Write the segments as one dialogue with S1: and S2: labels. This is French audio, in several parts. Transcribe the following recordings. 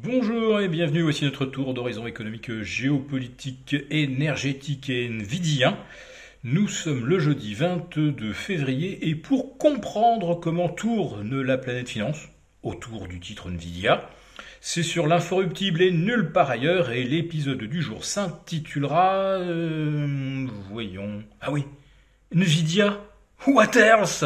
S1: Bonjour et bienvenue, voici notre tour d'horizon économique, géopolitique, énergétique et Nvidia. Nous sommes le jeudi 22 février et pour comprendre comment tourne la planète finance, autour du titre Nvidia, c'est sur l'inforruptible et nulle part ailleurs et l'épisode du jour s'intitulera... voyons... Ah oui, Nvidia, what else?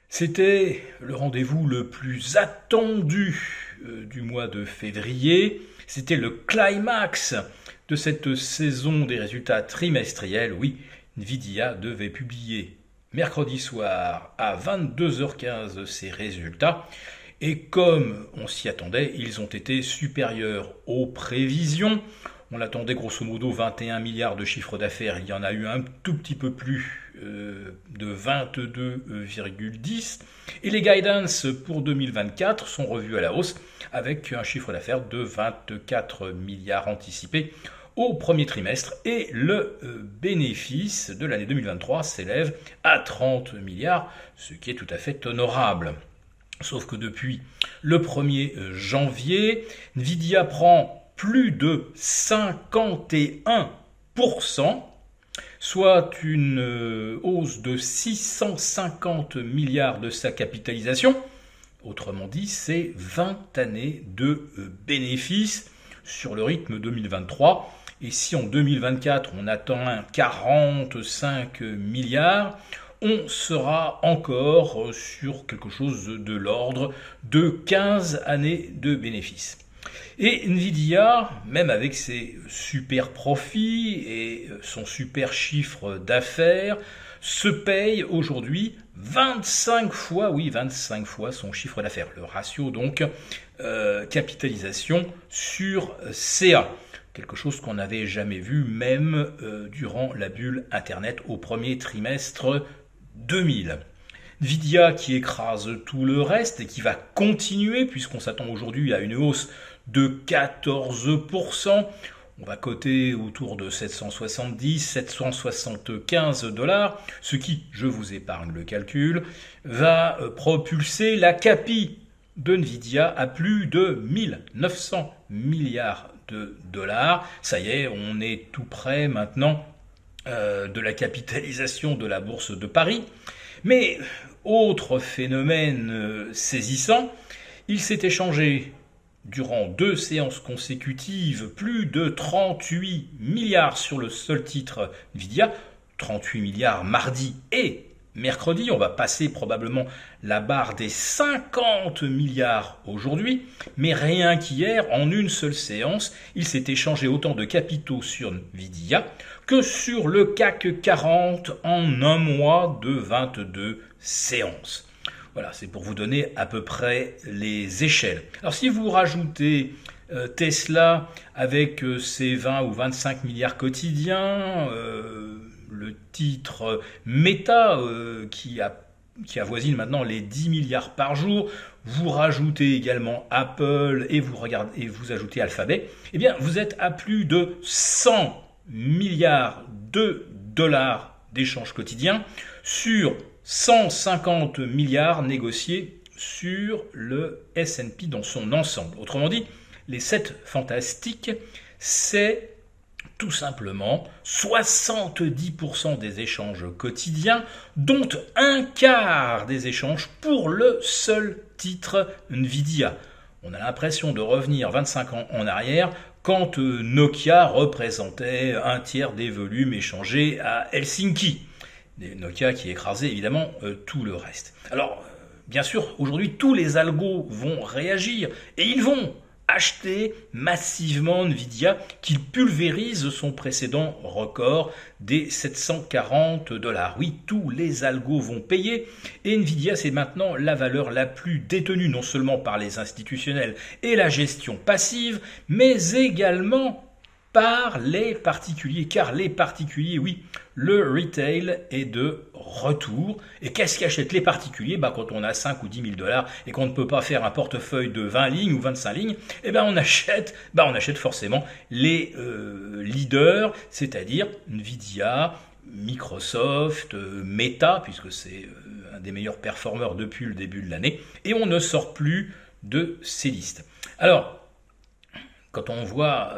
S1: C'était le rendez-vous le plus attendu du mois de février. C'était le climax de cette saison des résultats trimestriels. Oui, Nvidia devait publier mercredi soir à 22h15 ses résultats. Et comme on s'y attendait, ils ont été supérieurs aux prévisions. On attendait grosso modo 21 milliards de chiffre d'affaires, il y en a eu un tout petit peu plus de 22,10. Et les guidance pour 2024 sont revus à la hausse avec un chiffre d'affaires de 24 milliards anticipés au premier trimestre. Et le bénéfice de l'année 2023 s'élève à 30 milliards, ce qui est tout à fait honorable. Sauf que depuis le 1er janvier, Nvidia prend plus de 51%, soit une hausse de 650 milliards de sa capitalisation. Autrement dit, c'est 20 années de bénéfices sur le rythme 2023. Et si en 2024, on attend 45 milliards, on sera encore sur quelque chose de l'ordre de 15 années de bénéfices. Et Nvidia, même avec ses super profits et son super chiffre d'affaires, se paye aujourd'hui 25 fois, oui 25 fois son chiffre d'affaires. Le ratio donc capitalisation sur CA. Quelque chose qu'on n'avait jamais vu même durant la bulle Internet au premier trimestre 2000. Nvidia qui écrase tout le reste et qui va continuer puisqu'on s'attend aujourd'hui à une hausse de 14%. On va coter autour de 770-775 $, ce qui, je vous épargne le calcul, va propulser la capi de Nvidia à plus de 1900 milliards de dollars. Ça y est, on est tout près maintenant de la capitalisation de la bourse de Paris. Mais autre phénomène saisissant, il s'est échangé durant 2 séances consécutives plus de 38 milliards sur le seul titre Nvidia, 38 milliards mardi et mercredi, on va passer probablement la barre des 50 milliards aujourd'hui, mais rien qu'hier, en une seule séance, il s'est échangé autant de capitaux sur Nvidia que sur le CAC 40 en un mois de 22 séances. Voilà, c'est pour vous donner à peu près les échelles. Alors si vous rajoutez Tesla avec ses 20 ou 25 milliards quotidiens, le titre Meta qui avoisine maintenant les 10 milliards par jour, vous rajoutez également Apple et vous ajoutez Alphabet, eh bien vous êtes à plus de 100 milliards de dollars d'échanges quotidiens sur 150 milliards négociés sur le S&P dans son ensemble. Autrement dit, les 7 fantastiques, c'est tout simplement 70% des échanges quotidiens, dont un quart des échanges pour le seul titre Nvidia. On a l'impression de revenir 25 ans en arrière quand Nokia représentait un tiers des volumes échangés à Helsinki. Nokia qui écrasait évidemment tout le reste. Alors, bien sûr, aujourd'hui, tous les algos vont réagir et ils vont acheter massivement Nvidia qui pulvérise son précédent record des 740 $. Oui, tous les algos vont payer et Nvidia, c'est maintenant la valeur la plus détenue non seulement par les institutionnels et la gestion passive, mais également par les particuliers, car les particuliers, oui, le retail est de retour. Et qu'est-ce qu'achètent les particuliers? Quand on a 5 ou 10 000 $ et qu'on ne peut pas faire un portefeuille de 20 lignes ou 25 lignes, on achète forcément les leaders, c'est-à-dire Nvidia, Microsoft, Meta, puisque c'est un des meilleurs performeurs depuis le début de l'année, et on ne sort plus de ces listes. Alors, quand on voit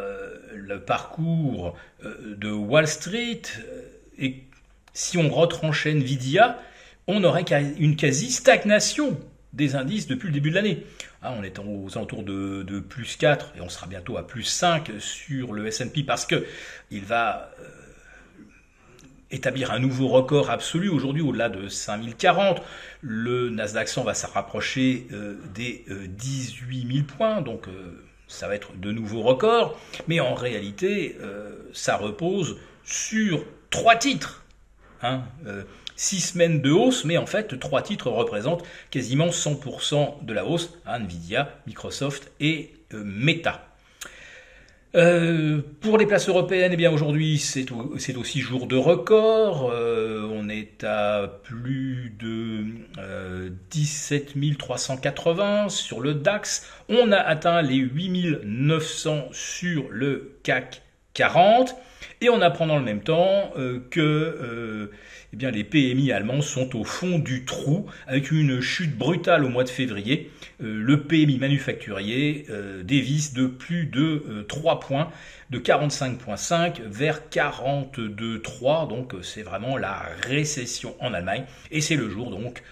S1: le parcours de Wall Street, et si on retranchait Nvidia, on aurait une quasi-stagnation des indices depuis le début de l'année. On est aux alentours de plus 4 et on sera bientôt à plus 5 sur le S&P parce que il va établir un nouveau record absolu aujourd'hui au-delà de 5040. Le Nasdaq 100 va se rapprocher des 18 000 points, donc ça va être de nouveaux records. Mais en réalité, ça repose sur 3 titres. 6 semaines de hausse, mais en fait, 3 titres représentent quasiment 100% de la hausse, Nvidia, Microsoft et Meta. Pour les places européennes, eh bien aujourd'hui c'est aussi jour de record. On est à plus de 17 380 sur le DAX. On a atteint les 8 900 sur le CAC 40. Et on apprend dans le même temps que eh bien, les PMI allemands sont au fond du trou, avec une chute brutale au mois de février. Le PMI manufacturier dévisse de plus de 3 points, de 45,5 vers 42,3. Donc c'est vraiment la récession en Allemagne. Et c'est le jour donc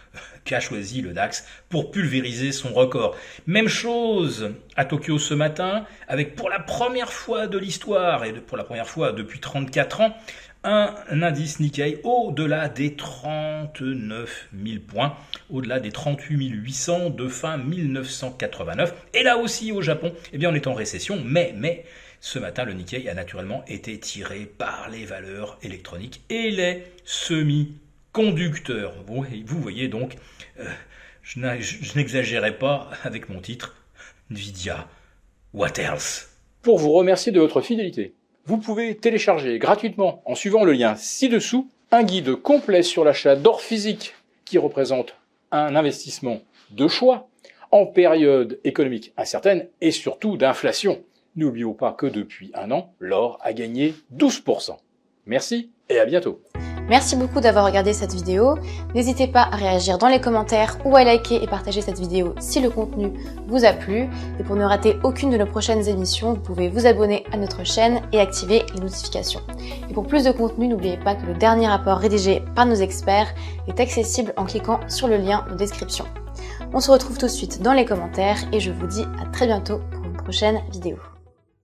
S1: qu'a choisi le DAX pour pulvériser son record. Même chose à Tokyo ce matin, avec pour la première fois de l'histoire, et pour la première fois depuis 34 ans, un indice Nikkei au-delà des 39 000 points, au-delà des 38 800 de fin 1989. Et là aussi au Japon, eh bien on est en récession, mais ce matin le Nikkei a naturellement été tiré par les valeurs électroniques et les semi-conducteurs. Vous voyez donc, je n'exagérais pas avec mon titre, Nvidia, what else?
S2: Pour vous remercier de votre fidélité, vous pouvez télécharger gratuitement, en suivant le lien ci-dessous, un guide complet sur l'achat d'or physique qui représente un investissement de choix en période économique incertaine et surtout d'inflation. N'oublions pas que depuis un an, l'or a gagné 12%. Merci et à bientôt.
S3: Merci beaucoup d'avoir regardé cette vidéo. N'hésitez pas à réagir dans les commentaires ou à liker et partager cette vidéo si le contenu vous a plu. Et pour ne rater aucune de nos prochaines émissions, vous pouvez vous abonner à notre chaîne et activer les notifications. Et pour plus de contenu, n'oubliez pas que le dernier rapport rédigé par nos experts est accessible en cliquant sur le lien de description. On se retrouve tout de suite dans les commentaires et je vous dis à très bientôt pour une prochaine vidéo.